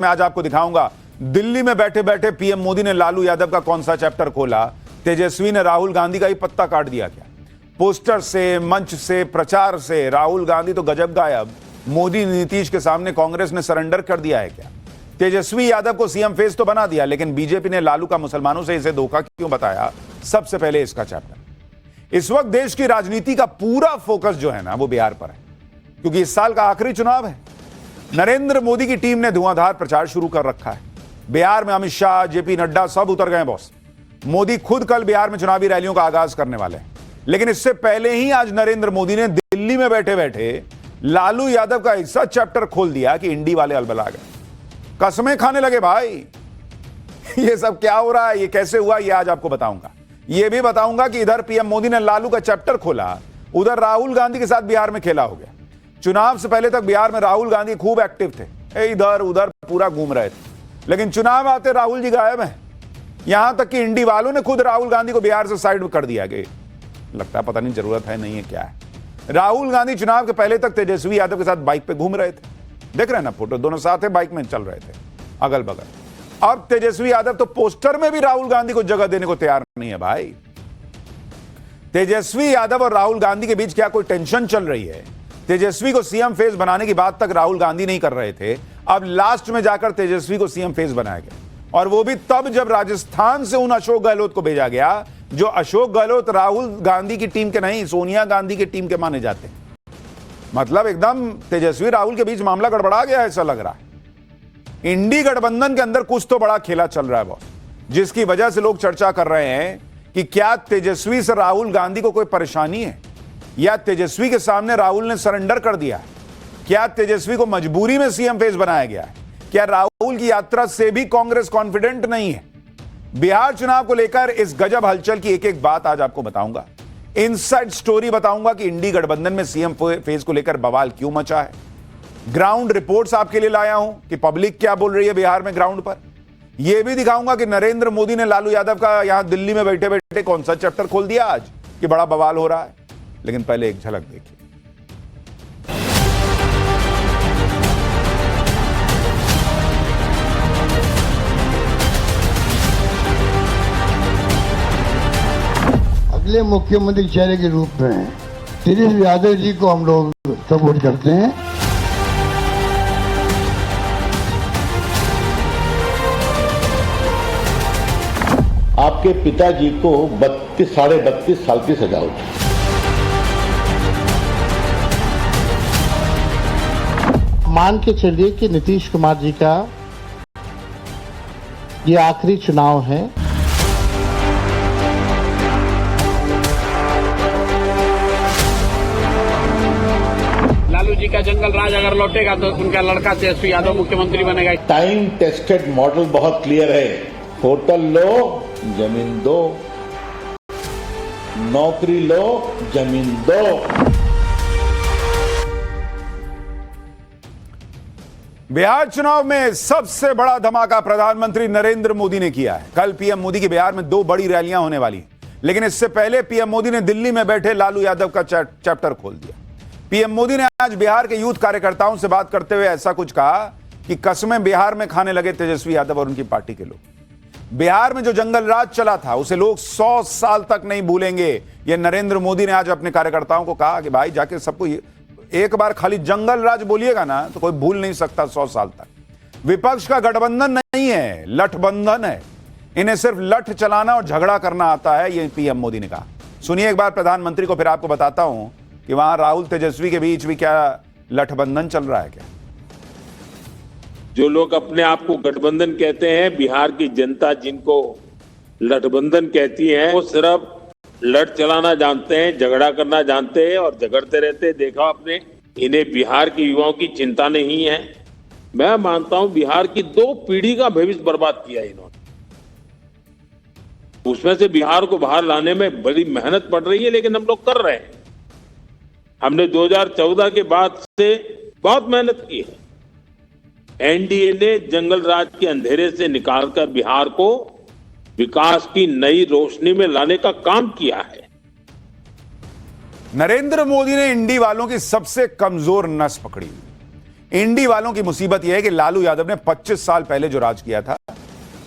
मैं आज आपको दिखाऊंगा दिल्ली में बैठे बैठे पीएम मोदी ने लालू यादव का कौन सा चैप्टर खोला। तेजस्वी ने राहुल गांधी का ही पत्ता काट दिया क्या? पोस्टर से, मंच से, प्रचार से राहुल गांधी तो गजब गायब। मोदी नीतीश के सामने कांग्रेस ने सरेंडर कर दिया है क्या? तेजस्वी यादव को सीएम फेस तो बना दिया, लेकिन बीजेपी ने लालू का मुसलमानों से इसे धोखा क्यों बताया? सबसे पहले इसका चैप्टर। इस वक्त देश की राजनीति का पूरा फोकस जो है ना वो बिहार पर है, क्योंकि इस साल का आखिरी चुनाव है। नरेंद्र मोदी की टीम ने धुआंधार प्रचार शुरू कर रखा है। बिहार में अमित शाह, जेपी नड्डा सब उतर गए बॉस। मोदी खुद कल बिहार में चुनावी रैलियों का आगाज करने वाले हैं, लेकिन इससे पहले ही आज नरेंद्र मोदी ने दिल्ली में बैठे बैठे लालू यादव का ऐसा चैप्टर खोल दिया कि इंडी वाले अलबला गए, कसमें खाने लगे भाई। ये सब क्या हो रहा है, ये कैसे हुआ, ये आज आपको बताऊंगा। ये भी बताऊंगा कि इधर पीएम मोदी ने लालू का चैप्टर खोला, उधर राहुल गांधी के साथ बिहार में खेला हो गया। चुनाव से पहले तक बिहार में राहुल गांधी खूब एक्टिव थे, इधर उधर पूरा घूम रहे थे, लेकिन चुनाव आते राहुल जी गायब हैं। यहां तक कि इंडी वालों ने खुद राहुल गांधी को बिहार से साइड कर दिया गया। लगता है पता नहीं जरूरत है नहीं है क्या है। राहुल गांधी चुनाव के पहले तक तेजस्वी यादव के साथ बाइक पे घूम रहे थे, देख रहे हैं ना फोटो, दोनों साथ है, बाइक में चल रहे थे अगल बगल। अब तेजस्वी यादव तो पोस्टर में भी राहुल गांधी को जगह देने को तैयार नहीं है भाई। तेजस्वी यादव और राहुल गांधी के बीच क्या कोई टेंशन चल रही है? तेजस्वी को सीएम फेस बनाने की बात तक राहुल गांधी नहीं कर रहे थे, अब लास्ट में जाकर तेजस्वी को सीएम फेस बनाया गया, और वो भी तब जब राजस्थान से उन अशोक गहलोत को भेजा गया, जो अशोक गहलोत राहुल गांधी की टीम के नहीं, सोनिया गांधी की टीम के माने जाते हैं। मतलब एकदम तेजस्वी राहुल के बीच मामला गड़बड़ा गया ऐसा लग रहा है। इंडी गठबंधन के अंदर कुछ तो बड़ा खेला चल रहा है बॉस, जिसकी वजह से लोग चर्चा कर रहे हैं कि क्या तेजस्वी से राहुल गांधी को कोई परेशानी है, या तेजस्वी के सामने राहुल ने सरेंडर कर दिया है? क्या तेजस्वी को मजबूरी में सीएम फेस बनाया गया है? क्या राहुल की यात्रा से भी कांग्रेस कॉन्फिडेंट नहीं है? बिहार चुनाव को लेकर इस गजब हलचल की एक एक बात आज आपको बताऊंगा। इनसाइड स्टोरी बताऊंगा कि इंडी गठबंधन में सीएम फेस को लेकर बवाल क्यों मचा है। ग्राउंड रिपोर्ट्स आपके लिए लाया हूं कि पब्लिक क्या बोल रही है बिहार में ग्राउंड पर। यह भी दिखाऊंगा कि नरेंद्र मोदी ने लालू यादव का यहां दिल्ली में बैठे बैठे कौन सा चैप्टर खोल दिया आज कि बड़ा बवाल हो रहा है। लेकिन पहले एक झलक देखिए। अगले मुख्यमंत्री चेहरे के रूप में तेजस्वी यादव जी को हम लोग सपोर्ट करते हैं। आपके पिताजी को 32 साल की सजा हुई। मान के चलिए कि नीतीश कुमार जी का ये आखिरी चुनाव है। लालू जी का जंगल राज अगर लौटेगा तो उनका लड़का तेजस्वी यादव मुख्यमंत्री बनेगा। टाइम टेस्टेड मॉडल बहुत क्लियर है। होटल लो, जमीन दो, नौकरी लो, जमीन दो। बिहार चुनाव में सबसे बड़ा धमाका प्रधानमंत्री नरेंद्र मोदी ने किया है। कल पीएम मोदी की बिहार में 2 बड़ी रैलियां होने वाली, लेकिन इससे पहले पीएम मोदी ने दिल्ली में बैठे लालू यादव का चैप्टर खोल दिया। पीएम मोदी ने आज बिहार के यूथ कार्यकर्ताओं से बात करते हुए ऐसा कुछ कहा कि कसमें बिहार में खाने लगे तेजस्वी यादव और उनकी पार्टी के लोग। बिहार में जो जंगल राज चला था उसे लोग 100 साल तक नहीं भूलेंगे। यह नरेंद्र मोदी ने आज अपने कार्यकर्ताओं को कहा कि भाई जाके सबको एक बार खाली जंगल राज बोलिएगा ना तो कोई भूल नहीं सकता 100 साल तक। विपक्ष का गठबंधन नहीं है, लठबंधन है। इन्हें सिर्फ लठ चलाना और झगड़ा करना आता है, ये पीएम मोदी ने कहा। सुनिए एक बार प्रधानमंत्री को, फिर आपको बताता हूं कि वहां राहुल तेजस्वी के बीच भी क्या लठबंधन चल रहा है क्या। जो लोग अपने आप को गठबंधन कहते हैं, बिहार की जनता जिनको लठबंधन कहती है, वो सिर्फ लठ चलाना जानते हैं, झगड़ा करना जानते हैं और झगड़ते रहते हैं। देखा आपने, इन्हें बिहार के युवाओं की चिंता नहीं है। मैं मानता हूं बिहार की 2 पीढ़ी का भविष्य बर्बाद किया इन्होंने। उसमें से बिहार को बाहर लाने में बड़ी मेहनत पड़ रही है, लेकिन हम लोग कर रहे हैं। हमने 2014 के बाद से बहुत मेहनत की है। एनडीए ने जंगल राज के अंधेरे से निकालकर बिहार को विकास की नई रोशनी में लाने का काम किया है। नरेंद्र मोदी ने इंडी वालों की सबसे कमजोर नस पकड़ी। इंडी वालों की मुसीबत यह है कि लालू यादव ने 25 साल पहले जो राज किया था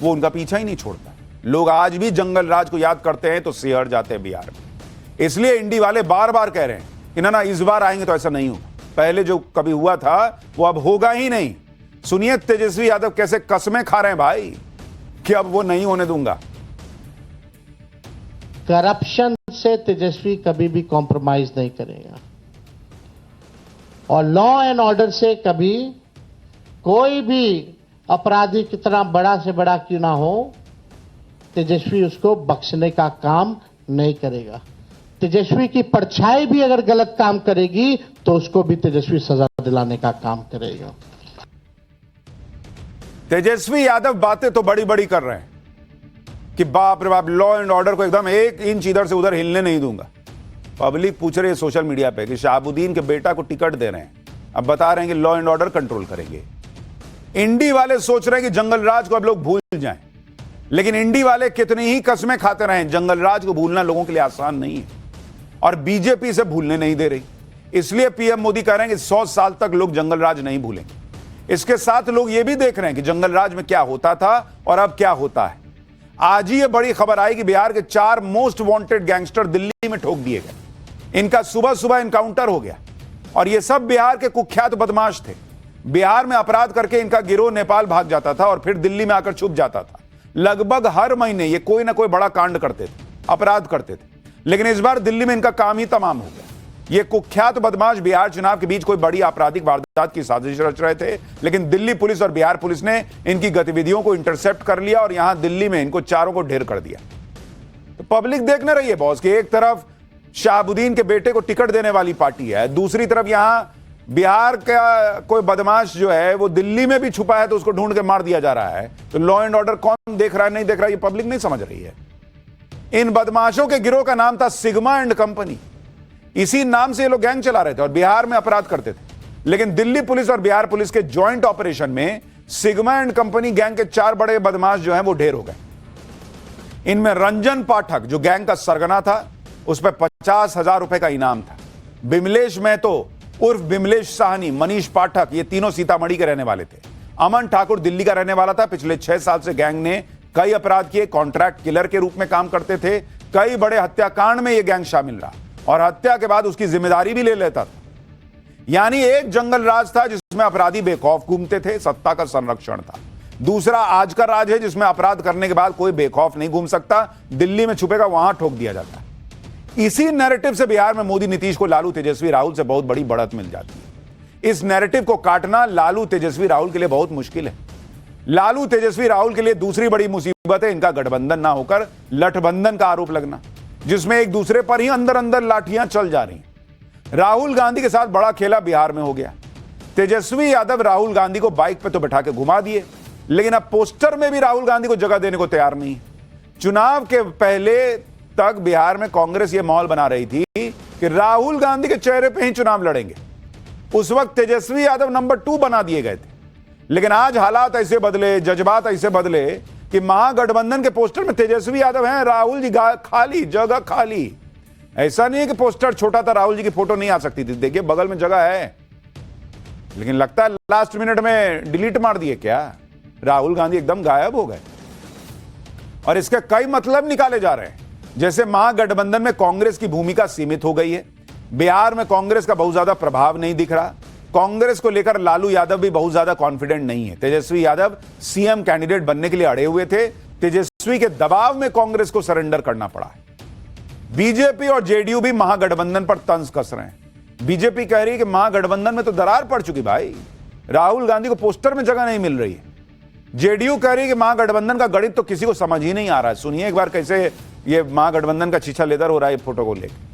वो उनका पीछा ही नहीं छोड़ता। लोग आज भी जंगल राज को याद करते हैं तो सिहर जाते हैं बिहार में। इसलिए इंडी वाले बार बार कह रहे हैं कि ना इस बार आएंगे तो ऐसा नहीं होगा, पहले जो कभी हुआ था वो अब होगा ही नहीं। सुनिए तेजस्वी यादव कैसे कसमें खा रहे हैं भाई कि अब वो नहीं होने दूंगा। करप्शन से तेजस्वी कभी भी कॉम्प्रोमाइज नहीं करेगा और लॉ एंड ऑर्डर से कभी कोई भी अपराधी कितना बड़ा से बड़ा क्यों ना हो, तेजस्वी उसको बख्शने का काम नहीं करेगा। तेजस्वी की परछाई भी अगर गलत काम करेगी तो उसको भी तेजस्वी सजा दिलाने का काम करेगा। तेजस्वी यादव बातें तो बड़ी बड़ी कर रहे हैं कि बाप रे बाप लॉ एंड ऑर्डर को एकदम 1 इंच इधर से उधर हिलने नहीं दूंगा। पब्लिक पूछ रही है सोशल मीडिया पे कि शहाबुद्दीन के बेटा को टिकट दे रहे हैं, अब बता रहे हैं कि लॉ एंड ऑर्डर कंट्रोल करेंगे। इंडी वाले सोच रहे हैं कि जंगल राज को अब लोग भूल जाएं, लेकिन इंडी वाले कितनी ही कस्में खाते रहे, जंगल राज को भूलना लोगों के लिए आसान नहीं है और बीजेपी से भूलने नहीं दे रही। इसलिए पीएम मोदी कह रहे हैं कि 100 साल तक लोग जंगल राज नहीं भूलेंगे। इसके साथ लोग यह भी देख रहे हैं कि जंगल राज में क्या होता था और अब क्या होता है। आज ही यह बड़ी खबर आई कि बिहार के 4 मोस्ट वांटेड गैंगस्टर दिल्ली में ठोक दिए गए। इनका सुबह सुबह एनकाउंटर हो गया और ये सब बिहार के कुख्यात बदमाश थे। बिहार में अपराध करके इनका गिरोह नेपाल भाग जाता था और फिर दिल्ली में आकर छुप जाता था। लगभग हर महीने ये कोई ना कोई बड़ा कांड करते थे, अपराध करते थे, लेकिन इस बार दिल्ली में इनका काम ही तमाम हो गया। ये कुख्यात बदमाश बिहार चुनाव के बीच कोई बड़ी आपराधिक वारदात की साजिश रच रहे थे, लेकिन दिल्ली पुलिस और बिहार पुलिस ने इनकी गतिविधियों को इंटरसेप्ट कर लिया और यहां दिल्ली में इनको चारों को ढेर कर दिया। तो पब्लिक देखने रही है बॉस कि एक तरफ शहाबुद्दीन के बेटे को टिकट देने वाली पार्टी है, दूसरी तरफ यहां बिहार का कोई बदमाश जो है वो दिल्ली में भी छुपा है तो उसको ढूंढ के मार दिया जा रहा है। तो लॉ एंड ऑर्डर कौन देख रहा है नहीं देख रहा है ये पब्लिक नहीं समझ रही है। इन बदमाशों के गिरोह का नाम था सिग्मा एंड कंपनी। इसी नाम से ये लोग गैंग चला रहे थे और बिहार में अपराध करते थे, लेकिन दिल्ली पुलिस और बिहार पुलिस के ज्वाइंट ऑपरेशन में सिग्मा एंड कंपनी गैंग के 4 बड़े बदमाश जो हैं वो ढेर हो गए। इनमें रंजन पाठक जो गैंग का सरगना था, उस पर 50,000 रुपए का इनाम था। बिमलेश महतो उर्फ बिमलेश साहनी, मनीष पाठक, ये तीनों सीतामढ़ी के रहने वाले थे। अमन ठाकुर दिल्ली का रहने वाला था। पिछले 6 साल से गैंग ने कई अपराध किए, कॉन्ट्रैक्ट किलर के रूप में काम करते थे। कई बड़े हत्याकांड में यह गैंग शामिल रहा और हत्या के बाद उसकी जिम्मेदारी भी ले लेता था। यानी एक जंगल राज था जिसमें अपराधी बेखौफ घूमते थे, सत्ता का संरक्षण था। दूसरा आज का राज है जिसमें अपराध करने के बाद कोई बेखौफ नहीं घूम सकता, दिल्ली में छुपेगा वहां ठोक दिया जाता है। इसी नैरेटिव से बिहार में मोदी नीतीश को लालू तेजस्वी राहुल से बहुत बड़ी बढ़त मिल जाती है। इस नैरेटिव को काटना लालू तेजस्वी राहुल के लिए बहुत मुश्किल है। लालू तेजस्वी राहुल के लिए दूसरी बड़ी मुसीबत है इनका गठबंधन ना होकर लठबंधन का आरोप लगना, जिसमें एक दूसरे पर ही अंदर अंदर लाठियां चल जा रही। राहुल गांधी के साथ बड़ा खेला बिहार में हो गया। तेजस्वी यादव राहुल गांधी को बाइक पे तो बैठा के घुमा दिए, लेकिन अब पोस्टर में भी राहुल गांधी को जगह देने को तैयार नहीं है। चुनाव के पहले तक बिहार में कांग्रेस यह माहौल बना रही थी कि राहुल गांधी के चेहरे पे ही चुनाव लड़ेंगे। उस वक्त तेजस्वी यादव नंबर 2 बना दिए गए थे, लेकिन आज हालात ऐसे बदले, जज्बात ऐसे बदले कि महागठबंधन के पोस्टर में तेजस्वी यादव हैं, राहुल जी खाली, जगह खाली। ऐसा नहीं है कि पोस्टर छोटा था, राहुल जी की फोटो नहीं आ सकती थी। देखिए बगल में जगह है, लेकिन लगता है लास्ट मिनट में डिलीट मार दिए क्या। राहुल गांधी एकदम गायब हो गए और इसके कई मतलब निकाले जा रहे हैं। जैसे महागठबंधन में कांग्रेस की भूमिका सीमित हो गई है, बिहार में कांग्रेस का बहुत ज्यादा प्रभाव नहीं दिख रहा। कांग्रेस को लेकर लालू यादव भी बहुत ज्यादा कॉन्फिडेंट नहीं है। तेजस्वी यादव सीएम कैंडिडेट बनने के लिए अड़े हुए थे, तेजस्वी के दबाव में कांग्रेस को सरेंडर करना पड़ा है। बीजेपी और जेडीयू भी महागठबंधन पर तंज कस रहे हैं। बीजेपी कह रही है कि महागठबंधन में तो दरार पड़ चुकी भाई, राहुल गांधी को पोस्टर में जगह नहीं मिल रही है। जेडीयू कह रही है कि महागठबंधन का गणित तो किसी को समझ ही नहीं आ रहा है। सुनिए एक बार कैसे ये महागठबंधन का छीछा लेदर हो रहा है फोटो को लेकर।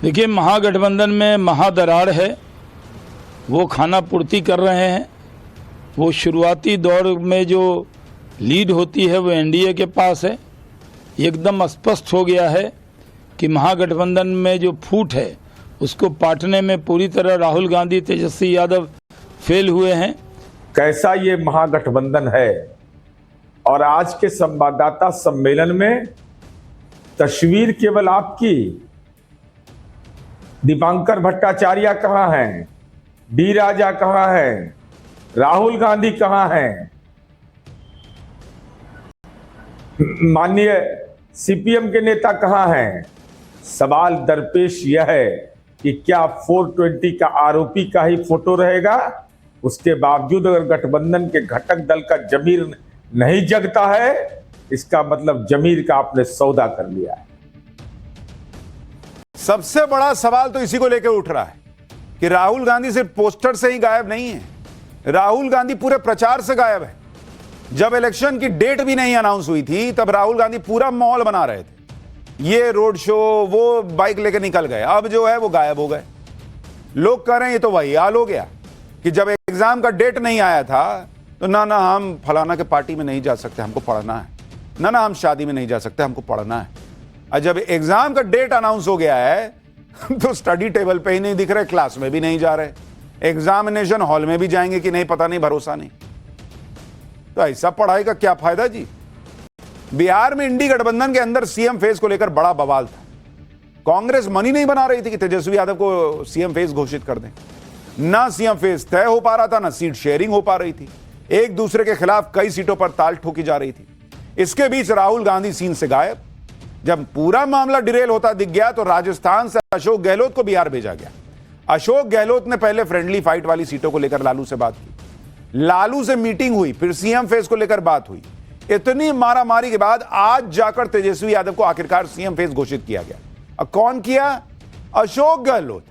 देखिए महागठबंधन में महादरार है, वो खाना पूर्ति कर रहे हैं। वो शुरुआती दौर में जो लीड होती है वो एनडीए के पास है। एकदम स्पष्ट हो गया है कि महागठबंधन में जो फूट है उसको पाटने में पूरी तरह राहुल गांधी, तेजस्वी यादव फेल हुए हैं। कैसा ये महागठबंधन है। और आज के संवाददाता सम्मेलन में तस्वीर केवल आपकी, दीपांकर भट्टाचार्य कहाँ हैं, डी राजा कहां है, राहुल गांधी कहां हैं, माननीय सीपीएम के नेता कहां हैं। सवाल दरपेश यह है कि क्या 420 का आरोपी का ही फोटो रहेगा, उसके बावजूद अगर गठबंधन के घटक दल का जमीर नहीं जगता है, इसका मतलब जमीर का आपने सौदा कर लिया है। सबसे बड़ा सवाल तो इसी को लेकर उठ रहा है कि राहुल गांधी सिर्फ पोस्टर से ही गायब नहीं है, राहुल गांधी पूरे प्रचार से गायब है। जब इलेक्शन की डेट भी नहीं अनाउंस हुई थी तब राहुल गांधी पूरा माहौल बना रहे थे, ये रोड शो, वो बाइक लेकर निकल गए, अब जो है वो गायब हो गए। लोग कह रहे हैं ये तो वही हाल हो गया कि जब एग्जाम का डेट नहीं आया था तो ना हम फलाना के पार्टी में नहीं जा सकते, हमको पढ़ना है, ना हम शादी में नहीं जा सकते, हमको पढ़ना है। और जब एग्जाम का डेट अनाउंस हो गया है तो स्टडी टेबल पे ही नहीं दिख रहे, क्लास में भी नहीं जा रहे, एग्जामिनेशन हॉल में भी जाएंगे कि नहीं पता नहीं, भरोसा नहीं। तो ऐसा पढ़ाई का क्या फायदा जी। बिहार में इंडी गठबंधन के अंदर सीएम फेस को लेकर बड़ा बवाल था। कांग्रेस मनी नहीं बना रही थी कि तेजस्वी यादव को सीएम फेस घोषित कर दें। ना सीएम फेस तय हो पा रहा था, ना सीट शेयरिंग हो पा रही थी, एक दूसरे के खिलाफ कई सीटों पर ताल ठोकी जा रही थी। इसके बीच राहुल गांधी सीन से गायब। जब पूरा मामला डिरेल होता दिख गया तो राजस्थान से अशोक गहलोत को बिहार भेजा गया। अशोक गहलोत ने पहले फ्रेंडली फाइट वाली सीटों को लेकर लालू से बात की, लालू से मीटिंग हुई, फिर सीएम फेस को लेकर बात हुई। इतनी मारामारी के बाद आज जाकर तेजस्वी यादव को आखिरकार सीएम फेस घोषित किया गया। अब कौन किया? अशोक गहलोत।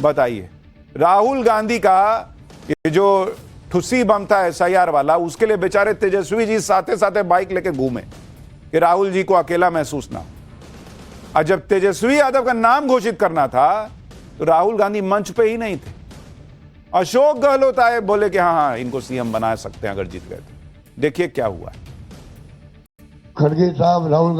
बताइए, राहुल गांधी का ये जो ठुस्सी बम था एसआईआर वाला, उसके लिए बेचारे तेजस्वी जी साथे साथे बाइक लेके घूमे कि राहुल जी को अकेला महसूस ना हो। और जब तेजस्वी यादव का नाम घोषित करना था तो राहुल गांधी मंच पे ही नहीं थे। अशोक गहलोत आए, बोले कि हाँ इनको सीएम बना सकते हैं अगर जीत गए तो। देखिए क्या हुआ। खड़गे साहब, राहुल